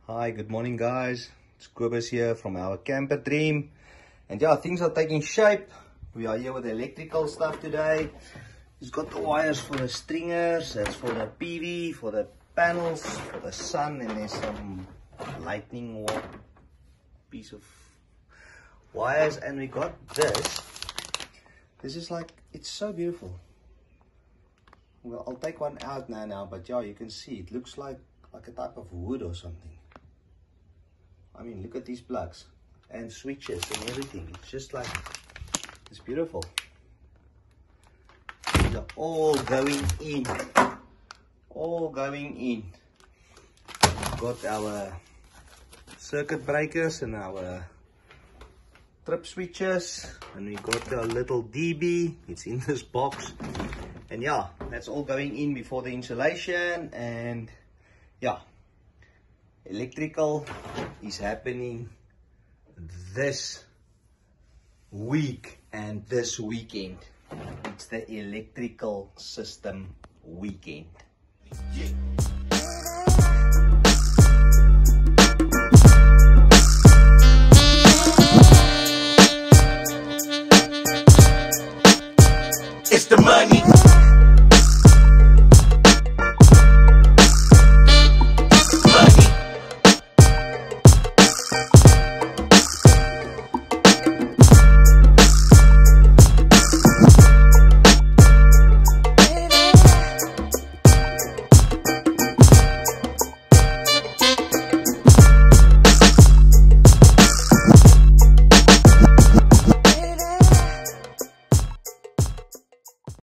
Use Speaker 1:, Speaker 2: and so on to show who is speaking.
Speaker 1: Hi, good morning guys. It's Kobus here from our camper dream. And yeah, things are taking shape. We are here with the electrical stuff today. It's got the wires for the stringers, that's for the PV, for the panels, for the sun, and there's some lightning piece of wires. And we got this. This is like, it's so beautiful. Well, I'll take one out now, but yeah, you can see it looks like a type of wood or something. I mean, look at these plugs and switches and everything. It's just like, it's beautiful. These are all going in. All going in. Got our circuit breakers and our trip switches. And we got our little DB. It's in this box. And yeah, that's all going in before the insulation. And yeah, electrical is happening this week and this weekend. It's the electrical system weekend. Yeah.